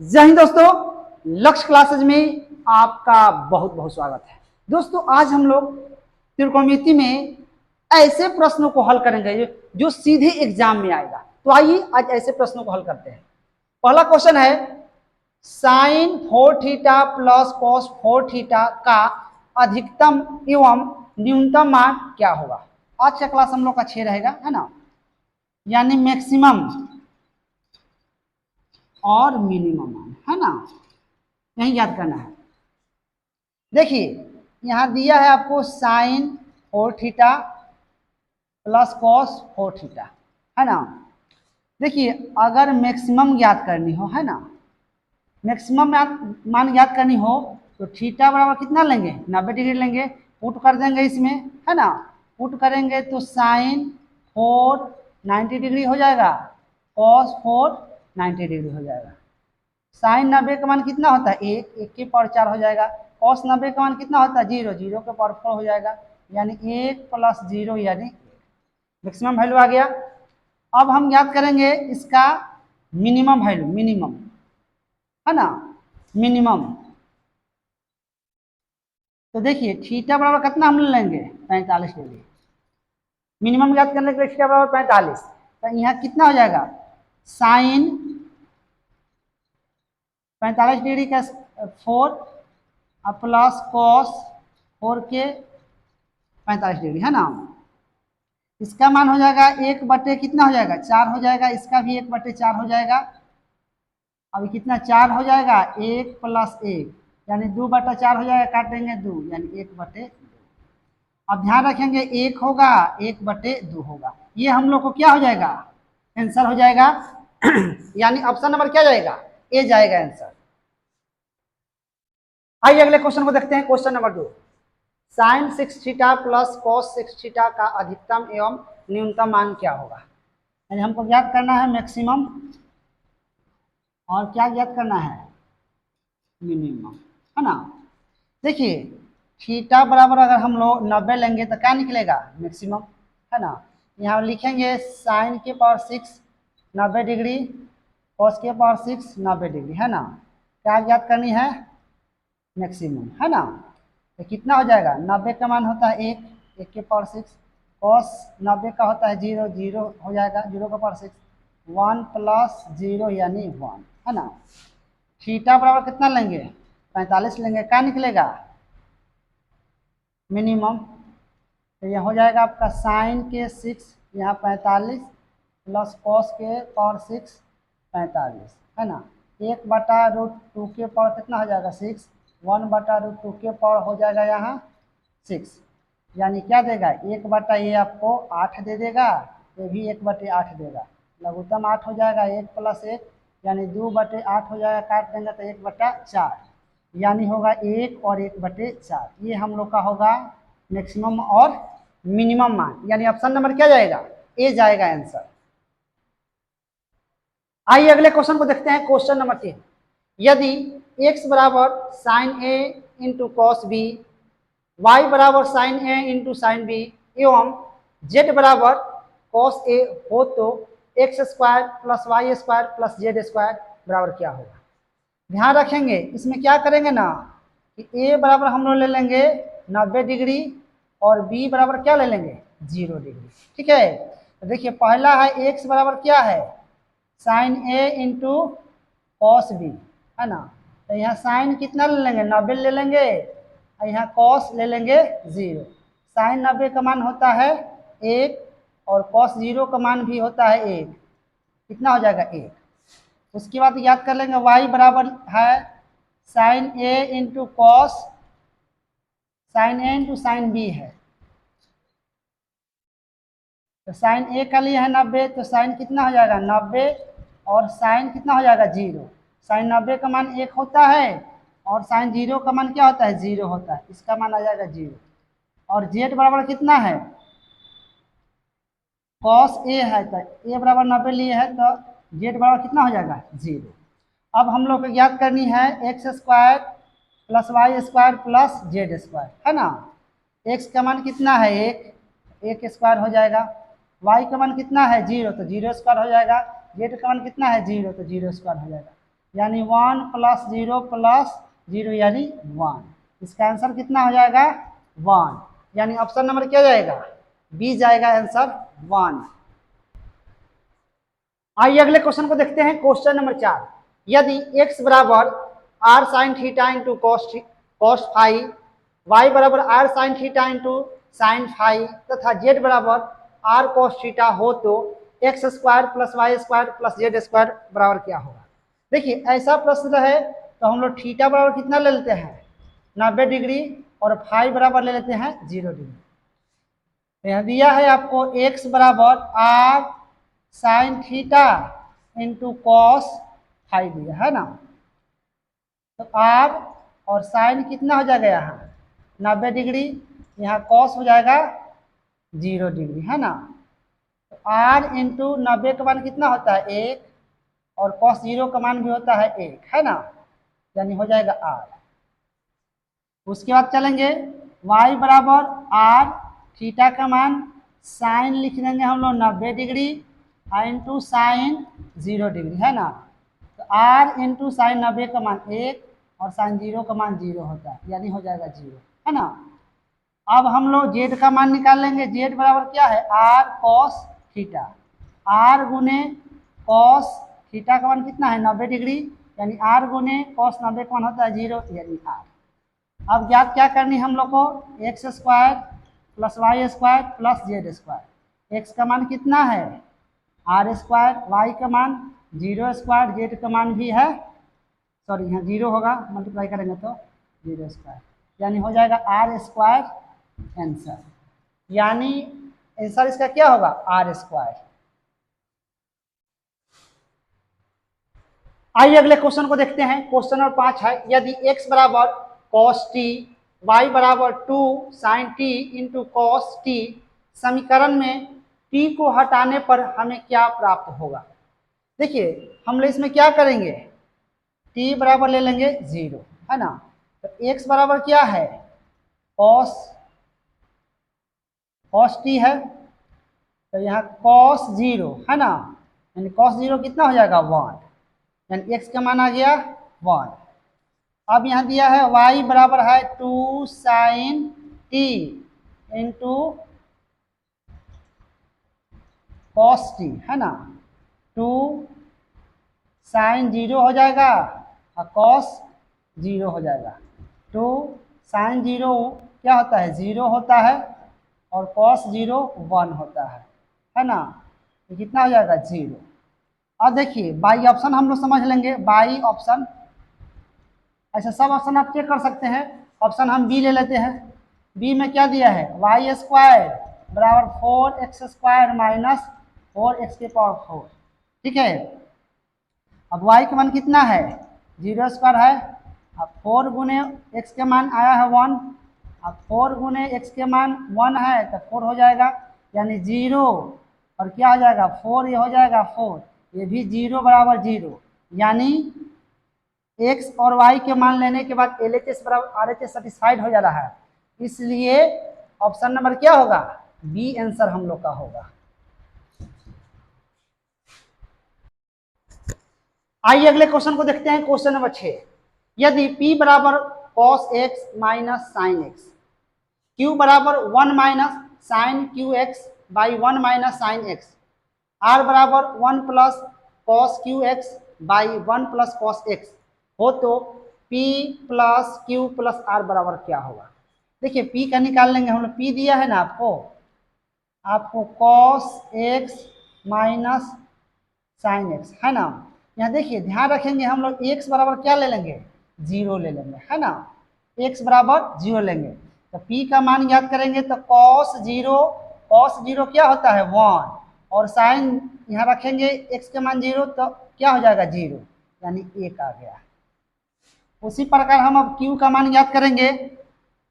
जय हिंद दोस्तों, लक्ष्य क्लासेज में आपका बहुत बहुत स्वागत है। दोस्तों आज हम लोग त्रिकोणमिति में ऐसे प्रश्नों को हल करेंगे जो सीधे एग्जाम में आएगा। तो आइए आज ऐसे प्रश्नों को हल करते हैं। पहला क्वेश्चन है sine 4 theta plus cos 4 theta का अधिकतम एवं न्यूनतम मान क्या होगा। आज का क्लास हम लोग का 6 रहेगा, है ना, यानी मैक्सिमम और मिनिमम मान, है ना, यही याद करना है। देखिए यहां दिया है आपको sine 4 theta plus cos 4 theta, है ना। देखिए अगर मैक्सिमम ज्ञात करनी हो, है ना, मैक्सिमम मान ज्ञात करनी हो तो थीटा बराबर कितना लेंगे, 90 डिग्री लेंगे। पुट कर देंगे इसमें, है ना, पुट करेंगे तो साइन 4 90 डिग्री हो जाएगा, कॉस 4 90 डिग्री हो जाएगा। साइन 90 का मान कितना होता है, एक के पावर 4 हो जाएगा। कॉस 90 का मान कितना होता है, जीरो के पावर 4 हो जाएगा, यानी 1 प्लस 0 यानी मैक्सिमम वैल्यू आ गया। अब हम याद करेंगे इसका मिनिमम वैल्यू, मिनिमम, है ना, मिनिमम। तो देखिए थीटा बराबर कितना हम लेंगे, 45 डिग्री। मिनिमम याद करने के लिए थीटा बराबर 45, तो यहाँ कितना हो जाएगा, साइन 45 डिग्री का 4 प्लस कॉस 4 के 45 डिग्री, है ना। इसका मान हो जाएगा 1/, कितना हो जाएगा, 4 हो जाएगा। इसका भी 1/4 हो जाएगा। अभी कितना 4 हो जाएगा, 1 प्लस 1 यानी 2/4 हो जाएगा, काट देंगे 2 यानी 1/2। अब ध्यान रखेंगे 1 होगा 1/2 होगा, ये हम लोग को क्या हो जाएगा, आंसर हो जाएगा। यानी ऑप्शन नंबर क्या जाएगा, ए जाएगा आंसर। आइए अगले क्वेश्चन को देखते हैं। Question number 2, sine 6 theta plus cos 6 theta का अधिकतम एवं न्यूनतम मान क्या होगा। यानी हमको ज्ञात करना है मैक्सिमम और क्या ज्ञात करना है, मिनिमम, है ना। देखिए थीटा बराबर अगर हम लोग 90 लेंगे तो क्या निकलेगा, मैक्सिमम, है ना। यहाँ लिखेंगे साइन के पावर 6 90 डिग्री, कॉस के पावर 6 90 डिग्री, है ना। क्या ज्ञात करनी है, मैक्सिमम, है ना। तो कितना हो जाएगा, 90 का मान होता है 1 के पावर 6, कॉस 90 का होता है 0 हो जाएगा, 0 का पावर 6, 1 प्लस 0 यानी 1, है ना। थीटा बराबर कितना लेंगे, 45 लेंगे, क्या निकलेगा, मिनिमम। तो यह हो जाएगा आपका साइन के 6 यहाँ 45 प्लस कॉस के पावर 6 45, है ना। 1/√2 के पावर कितना हो जाएगा 6, 1/√2 के पावर हो जाएगा यहाँ 6, यानी क्या देगा, 1 ये आपको 8 दे देगा, ये भी 1/8 देगा, लघुत्तम 8 हो जाएगा, 1 प्लस 1 यानी 2/8 हो जाएगा, काट देंगे तो 1/4 यानी होगा 1 और 1/4। ये हम लोग का होगा मैक्सिमम और मिनिमम मान, यानी ऑप्शन नंबर क्या जाएगा, ए जाएगा आंसर। आइए अगले क्वेश्चन को देखते हैं। क्वेश्चन नंबर 3, यदि x बराबर साइन ए इंटू कॉस बी, y बराबर साइन ए इंटू साइन बी एवं z बराबर कॉस ए हो तो x² plus y² plus z² बराबर क्या होगा। ध्यान रखेंगे इसमें क्या करेंगे ना कि a बराबर हम लोग ले लेंगे 90 डिग्री और b बराबर क्या ले लेंगे, 0 डिग्री, ठीक है। तो देखिए पहला है x बराबर क्या है, साइन ए इंटू कॉस बी, है ना। तो यहाँ साइन कितना ले लेंगे, 90 ले लेंगे, और यहाँ कॉस ले लेंगे 0। साइन 90 का मान होता है 1 और कॉस 0 का मान भी होता है 1, कितना हो जाएगा 1। उसके बाद याद कर लेंगे y बराबर है साइन ए इंटू कॉस साइन ए इंटू साइन बी है। तो साइन ए का लिए है 90, तो साइन कितना हो जाएगा 90 और साइन कितना हो जाएगा 0। साइन 90 का मान 1 होता है और साइन 0 का मान क्या होता है, 0 होता है, इसका मान आ जाएगा 0। और जेड बराबर कितना है, कॉस ए है, तो ए बराबर 90 लिए है तो जेड बराबर कितना हो जाएगा 0। अब हम लोग को याद करनी है x² plus y² plus z², है ना। x का मान कितना है 1 हो जाएगा, y का मान कितना है 0 तो 0² हो जाएगा, z का मान कितना है 0 तो 0² हो जाएगा। यानी 1 + 0 + 0 यानी 1। इसका आंसर कितना हो जाएगा 1, यानी ऑप्शन नंबर क्या जाएगा बी जाएगा आंसर 1। आइए अगले क्वेश्चन को देखते हैं। क्वेश्चन नंबर 4, यदि x बराबर r sin theta into cos phi, y बराबर r sin theta into sine phi तथा z बराबर r cos थीटा हो तो x² + y² + z² बराबर क्या होगा। देखिए ऐसा प्रश्न है तो हम लोग थीटा बराबर कितना ले लेते हैं 90 डिग्री और फाई बराबर ले लेते हैं 0 डिग्री। यह दिया है आपको x बराबर r sine theta into cos phi दिया है ना, तो r और साइन कितना हो जाएगा यहाँ 90 डिग्री, यहाँ कॉस हो जाएगा 0 डिग्री है ना। तो r इंटू 90 का मान कितना होता है 1 और कॉस 0 का मान भी होता है 1 है ना, यानी हो जाएगा r। उसके बाद चलेंगे y बराबर r थीटा का मान साइन लिख देंगे हम लोग 90 डिग्री इंटू साइन 0 डिग्री है ना। तो r इंटू साइन 90 का मान 1 और साइन 0 का मान 0 होता है, यानी हो जाएगा 0 है ना। अब हम लोग z का मान निकाल लेंगे। z बराबर क्या है r cos थीटा, r गुने cos थीटा का मान कितना है 90 डिग्री, यानी r गुने cos 90 का मान होता है 0 यानी r। अब ज्ञात क्या करनी हम लोग को x² + y² + z²। x का मान कितना है r², y का मान 0², z का मान भी है सॉरी यहाँ 0 होगा, मल्टीप्लाई करेंगे तो 0², यानी हो जाएगा r² आंसर, यानी आंसर इसका क्या होगा r²। आइए अगले क्वेश्चन को देखते हैं। क्वेश्चन नंबर 5 है, यदि x बराबर cos t, y बराबर 2 sin t into cos t समीकरण में t को हटाने पर हमें क्या प्राप्त होगा। देखिए हम लोग इसमें क्या करेंगे t बराबर ले लेंगे 0 है ना, तो x बराबर क्या है cos t है, तो यहाँ cos 0 है ना, यानी cos 0 कितना हो जाएगा 1, यानी x का मान आ गया 1। अब यहाँ दिया है y बराबर है 2 sin t into cos t है ना, 2 sin 0 हो जाएगा और cos 0 हो जाएगा। 2 sin 0 क्या होता है 0 होता है और cos 0 1 होता है ना, तो कितना हो जाएगा 0। अब देखिए बाई ऑप्शन हम लोग समझ लेंगे, बाई ऑप्शन ऐसे सब ऑप्शन आप चेक कर सकते हैं। ऑप्शन हम बी ले लेते हैं। बी में क्या दिया है y² बराबर 4x² - 4x⁴, ठीक है। अब y का मान कितना है 0² है, अब 4 गुने x के मान आया है 1, अब 4 गुने x के मान 1 है तो 4 हो जाएगा, यानी 0 और क्या हो जाएगा 4, ये हो जाएगा 4, ये भी 0 बराबर 0, यानी x और y के मान लेने के बाद LHS बराबर RHS सेटिस्फाइड हो जा रहा है, इसलिए ऑप्शन नंबर क्या होगा बी आंसर हम लोग का होगा। आइए अगले क्वेश्चन को देखते हैं। क्वेश्चन नंबर 6, यदि p बराबर cos x - sin x, q बराबर 1 - sin qx by 1 - sin x, r बराबर 1 + cos qx by 1 + cos x हो तो p + q + r बराबर क्या होगा। देखिए p का निकाल लेंगे हम लोग, p दिया है ना आपको cos x - sin x है ना। यहाँ देखिए ध्यान रखेंगे हम लोग x बराबर क्या ले लेंगे 0 ले लेंगे है ना, x बराबर 0 लेंगे तो p का मान याद करेंगे तो cos 0 क्या होता है 1 और साइन यहाँ रखेंगे x के मान 0 तो क्या हो जाएगा 0, यानी 1 आ गया। उसी प्रकार हम अब q का मान याद करेंगे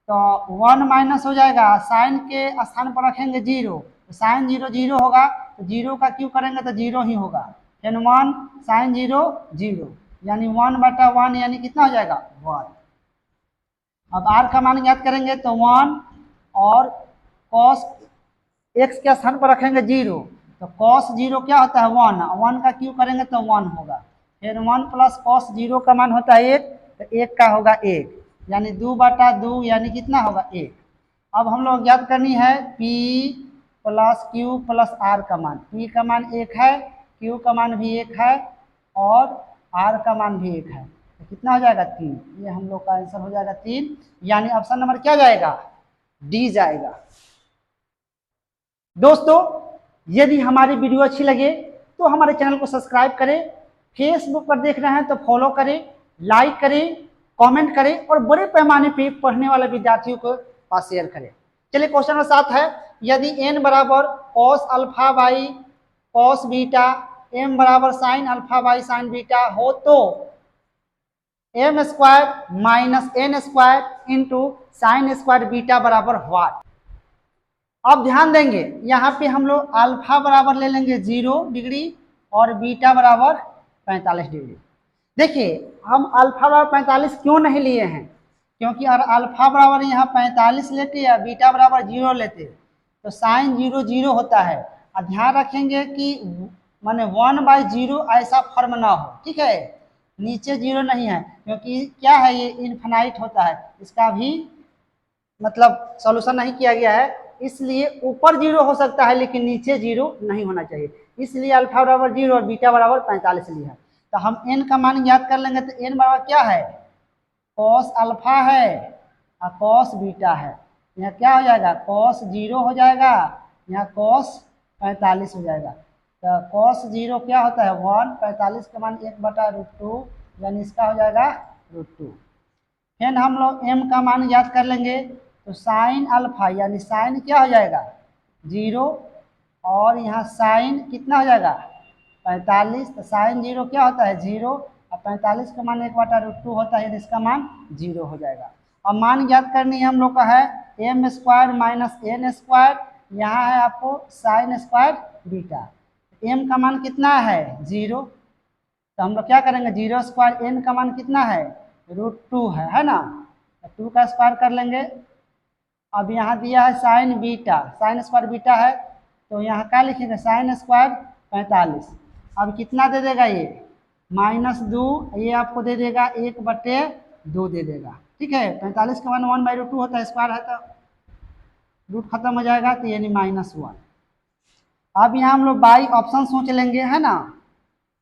तो 1 माइनस हो जाएगा, साइन के स्थान पर रखेंगे 0 तो साइन 0 0 होगा, तो 0 का q करेंगे तो 0 ही होगा, फिर 1 साइन 0 0, यानी 1/1 यानी कितना हो जाएगा 1। अब r का मान याद करेंगे तो 1 और cos x के स्थान पर रखेंगे 0 तो cos 0 क्या होता है 1 का q करेंगे तो 1 होगा, फिर 1 प्लस कॉस 0 का मान होता है 1, तो 1 का होगा 1, यानी 2/2 यानी कितना होगा 1। अब हम लोग याद करनी है P plus Q plus R का मान। P का मान 1 है, Q का मान भी 1 है और R का मान भी 1 है, तो कितना हो जाएगा 3। ये हम लोग का आंसर हो जाएगा 3, यानी ऑप्शन नंबर क्या जाएगा, डी जाएगा। दोस्तों यदि हमारी वीडियो अच्छी लगे तो हमारे चैनल को सब्सक्राइब करें, फेसबुक पर देख रहे हैं तो फॉलो करें, लाइक करें, कमेंट करें और बड़े पैमाने पे पढ़ने वाले विद्यार्थियों को पास शेयर करें। चलिए क्वेश्चन नंबर 7 है, यदि n बराबर cos alpha by cos beta m बराबर sin alpha by sin beta हो तो m square minus n square into sine square beta बराबर व्हाट। अब ध्यान देंगे यहाँ पे हम लोग अल्फा बराबर ले लेंगे 0 डिग्री और बीटा बराबर 45 डिग्री। देखिए हम अल्फा बराबर 45 क्यों नहीं लिए हैं, क्योंकि अगर अल्फा बराबर यहाँ 45 लेते या बीटा बराबर 0 लेते तो साइन 0 0 होता है। और ध्यान रखेंगे कि माने 1/0 ऐसा फॉर्म ना हो, ठीक है, नीचे 0 नहीं है, क्योंकि क्या है ये इनफाइनाइट होता है, इसका भी मतलब सॉल्यूशन नहीं किया गया है, इसलिए ऊपर 0 हो सकता है लेकिन नीचे 0 नहीं होना चाहिए, इसलिए अल्फा बराबर 0 और बीटा बराबर 45 लिया है। तो हम n का मान याद कर लेंगे, तो n बराबर क्या है, cos अल्फा है और cos बीटा है। यहाँ क्या हो जाएगा, cos 0 हो जाएगा, यहाँ cos 45 हो जाएगा। तो cos 0 क्या होता है 1, 45 का मान 1/√2, यानी इसका हो जाएगा √2। फिर हम लोग m का मान याद कर लेंगे, तो साइन अल्फा यानी साइन क्या हो जाएगा 0 और यहाँ साइन कितना हो जाएगा 45, तो साइन 0 क्या होता है 0 और 45 का मान 1/√2 होता है, इसका मान 0 हो जाएगा। अब मान याद करनी है हम लोग का है m square minus n square, यहाँ है आपको साइन स्क्वायर बीटा। m का मान कितना है 0, तो हम लोग क्या करेंगे 0 स्क्वायर n का मान कितना है √2 है ना, तो 2 का स्क्वायर कर लेंगे। अब यहाँ दिया है sign beta, sine square beta है, तो यहाँ क्या लिखेंगे साइन स्क्वायर 45। अब कितना दे देगा ये -2, ये आपको दे देगा 1/2 दे देगा, ठीक है। 45 का मान 1/√2 होता है, स्क्वायर है तो रूट खत्म हो जाएगा, तो यानी -1। अब यहाँ हम लोग बाई ऑप्शन सोच लेंगे, है ना,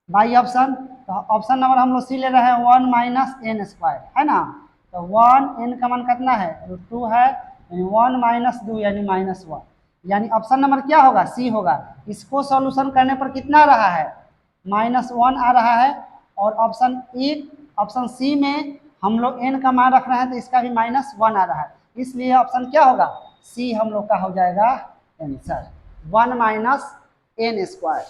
बाई ऑप्शन, तो ऑप्शन नंबर हम लोग सी ले रहे हैं 1 माइनस n स्क्वायर, है ना, तो 1 n का मान कितना है √2 है, यानी 1 माइनस 2 यानी -1, यानी ऑप्शन नंबर क्या होगा सी होगा। इसको सॉल्यूशन करने पर कितना आ रहा है -1 आ रहा है, और ऑप्शन सी में हम लोग n का मान रख रहे हैं तो इसका भी -1 आ रहा है, इसलिए ऑप्शन क्या होगा सी हम लोग का हो जाएगा आंसर 1 माइनस n स्क्वायर।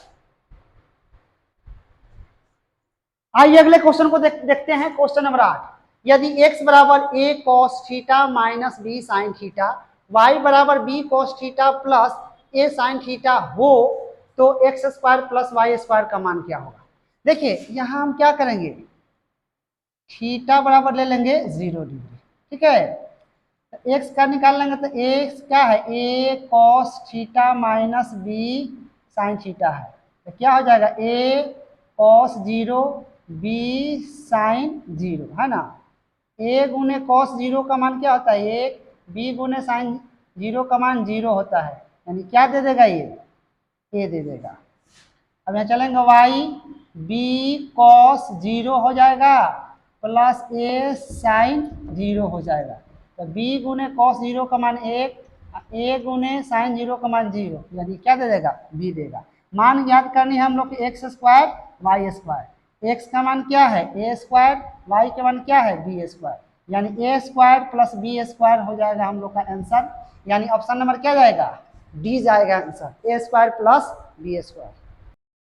आइए अगले क्वेश्चन को देखते हैं। क्वेश्चन नंबर 8, यदि x बराबर a cos theta minus b sin theta, y बराबर b cos theta plus a sin theta हो तो x square plus Y square का मान क्या होगा। देखिए यहाँ हम क्या करेंगे, थीटा बराबर ले लेंगे 0 डिग्री, ठीक है, तो x का निकाल लेंगे, तो x क्या है a cos theta minus b sin theta है, तो क्या हो जाएगा a cos 0 b sin 0, है ना, a गुने cos 0 का मान क्या होता है 1, b गुने sin 0 का मान 0 होता है, यानी क्या दे देगा ये a दे देगा। अब यहाँ चलेंगे y b cos 0 हो जाएगा प्लस a sin 0 हो जाएगा, तो b गुने cos 0 का मान 1, a गुने sin 0 का मान 0, यानी क्या दे देगा b देगा। मान याद करनी है हम लोग x square Y square, x का मान क्या है a स्क्वायर, y का मान क्या है b स्क्वायर, यानी a square plus b square हो जाएगा हम लोग का आंसर, यानी ऑप्शन नंबर क्या जाएगा डी जाएगा answer, a square plus b square.